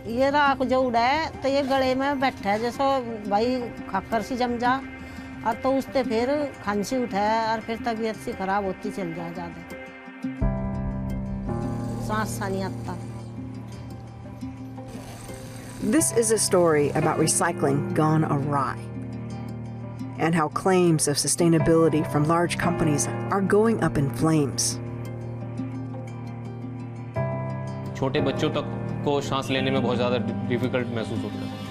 ये राख जो उड़ा है तो ये गले में बैठा है जैसे भाई खाकर सी जम जा और तो उससे फिर खांसी उठाए और फिर तबीयत सी खराब होती चल जाए ज़्यादा सांस सा नहीं आता. This is a story about recycling gone awry and how claims of sustainability from large companies are going up in flames. छोटे बच्चों तक को सांस लेने में बहुत ज़्यादा डिफिकल्ट महसूस होता है.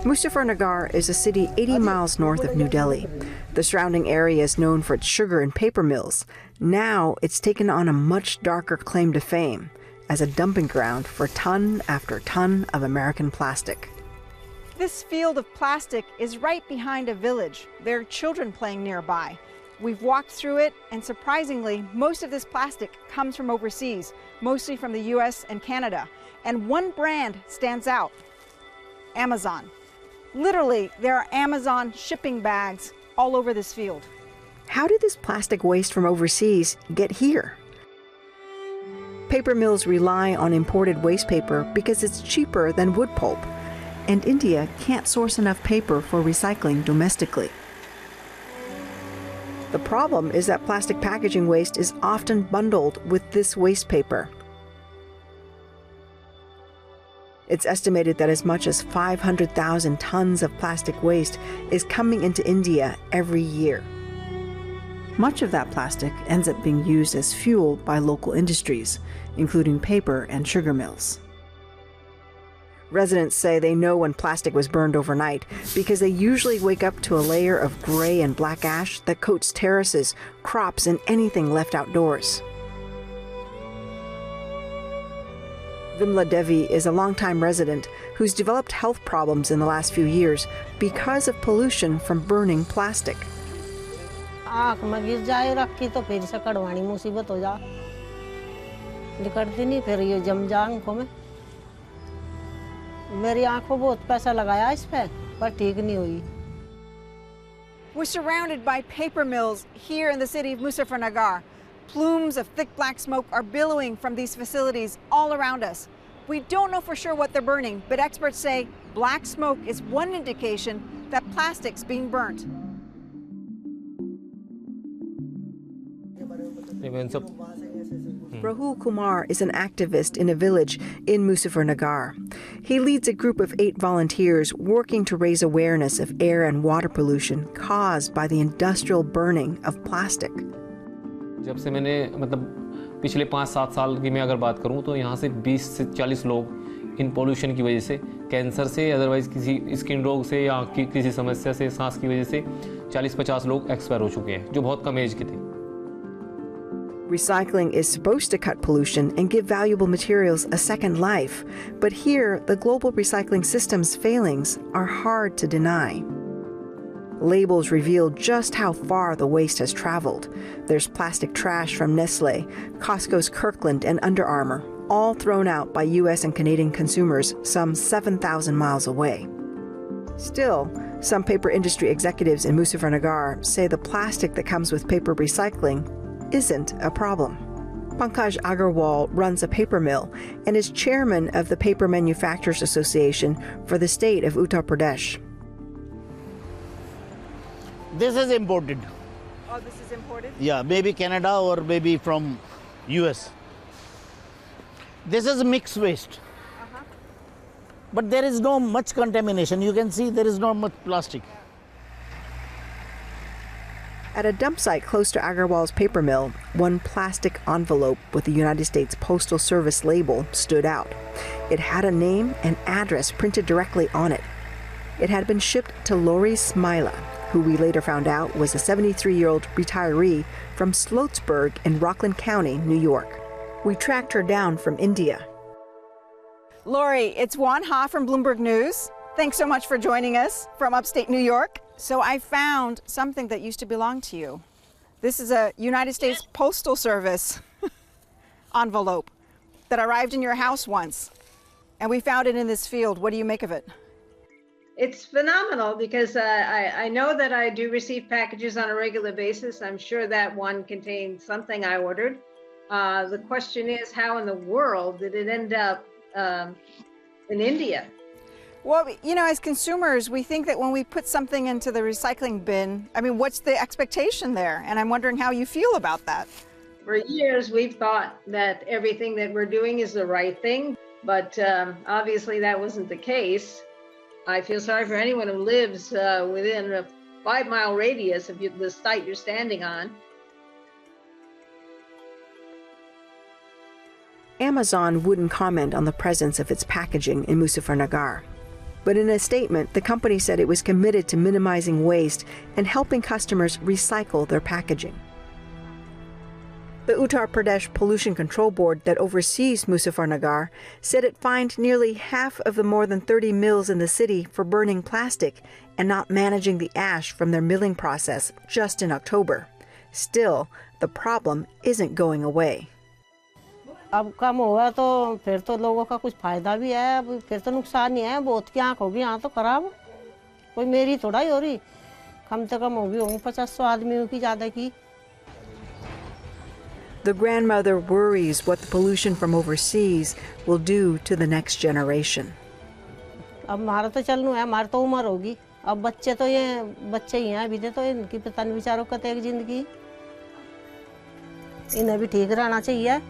Muzaffarnagar is a city 80 miles north of New Delhi. The surrounding area is known for its sugar and paper mills. Now it's taken on a much darker claim to fame as a dumping ground for ton after ton of American plastic. This field of plastic is right behind a village. There are children playing nearby. We've walked through it, and surprisingly, most of this plastic comes from overseas, mostly from the US and Canada. And one brand stands out, Amazon. Literally, there are Amazon shipping bags all over this field. How did this plastic waste from overseas get here? Paper mills rely on imported waste paper because it's cheaper than wood pulp, and India can't source enough paper for recycling domestically. The problem is that plastic packaging waste is often bundled with this waste paper. It's estimated that as much as 500,000 tons of plastic waste is coming into India every year. Much of that plastic ends up being used as fuel by local industries, including paper and sugar mills. Residents say they know when plastic was burned overnight because they usually wake up to a layer of gray and black ash that coats terraces, crops, and anything left outdoors. Vimla Devi is a longtime resident who's developed health problems in the last few years because of pollution from burning plastic. आँख में गिर जाए रखी तो फिर से कड़वानी मुसीबत हो जा निकलती नहीं फिर ये जम जा आँखों में मेरी आँखों बहुत पैसा लगाया इस पे पर ठीक नहीं हुई. We're surrounded by paper mills here in the city of Muzaffarnagar. Plumes of thick black smoke are billowing from these facilities all around us. We don't know for sure what they're burning, but experts say black smoke is one indication that plastic's being burnt. Rahul Kumar is an activist in a village in Muzaffarnagar. He leads a group of 8 volunteers working to raise awareness of air and water pollution caused by the industrial burning of plastic. जब से मैंने पिछले 5-7 साल की मैं अगर बात करूं तो यहाँ से 20 से 40 लोग इन पोल्यूशन की वजह से कैंसर से अदरवाइज किसी स्किन रोग से या किसी समस्या से सांस की वजह से 40-50 लोग एक्सपायर हो चुके हैं जो बहुत कम एज के थे. Recycling is supposed to cut pollution and give valuable materials a second life, but here the global recycling system's failings are hard to deny. Labels reveal just how far the waste has traveled. There's plastic trash from Nestle, Costco's Kirkland, and Under Armour, all thrown out by US and Canadian consumers some 7,000 miles away. Still, some paper industry executives in Muzaffarnagar say the plastic that comes with paper recycling isn't a problem. Pankaj Agarwal runs a paper mill and is chairman of the Paper Manufacturers Association for the state of Uttar Pradesh. This is imported. Oh, this is imported? Yeah, maybe Canada or maybe from US. This is mixed waste. But there is no much contamination. You can see there is not much plastic. At a dump site close to Agarwal's paper mill, one plastic envelope with the United States Postal Service label stood out. It had a name and address printed directly on it. It had been shipped to Lori Smila, who we later found out was a 73-year-old retiree from Sloatsburg in Rockland County, New York. We tracked her down from India. Lori, it's Oanh Ha from Bloomberg News. Thanks so much for joining us from upstate New York. So I found something that used to belong to you. This is a United States Postal Service envelope that arrived in your house once. And we found it in this field. What do you make of it? It's phenomenal because I know that I do receive packages on a regular basis. I'm sure that one contained something I ordered. The question is, how in the world did it end up in India? Well, you know, as consumers, we think that when we put something into the recycling bin, I mean, what's the expectation there? And I'm wondering how you feel about that. For years, we've thought that everything that we're doing is the right thing, but obviously that wasn't the case. I feel sorry for anyone who lives within a 5-mile radius of the site you're standing on. Amazon wouldn't comment on the presence of its packaging in Muzaffarnagar. But in a statement, the company said it was committed to minimizing waste and helping customers recycle their packaging. The Uttar Pradesh Pollution Control Board that oversees Muzaffarnagar said it fined nearly half of the more than 30 mills in the city for burning plastic and not managing the ash from their milling process just in October. Still, the problem isn't going away. अब कम होगा तो फिर तो लोगों का कुछ फायदा भी है, अब फिर तो नुकसान ही है। बहुत की आँख होगी यहाँ तो खराब, कोई मेरी थोड़ा ही हो रही, कम से कम होगी 50-100 आदमियों की ज़्यादा की। The grandmother worries what the pollution from overseas will do to the next generation. अब हमारा तो चलना है, हमारी तो उम्र होगी, अब बच्चे तो ये बच्चे ही हैं अभी तो इनकी पता नहीं बेचारों का तो एक जिंदगी, इन्हें भी ठीक रहना चाहिए।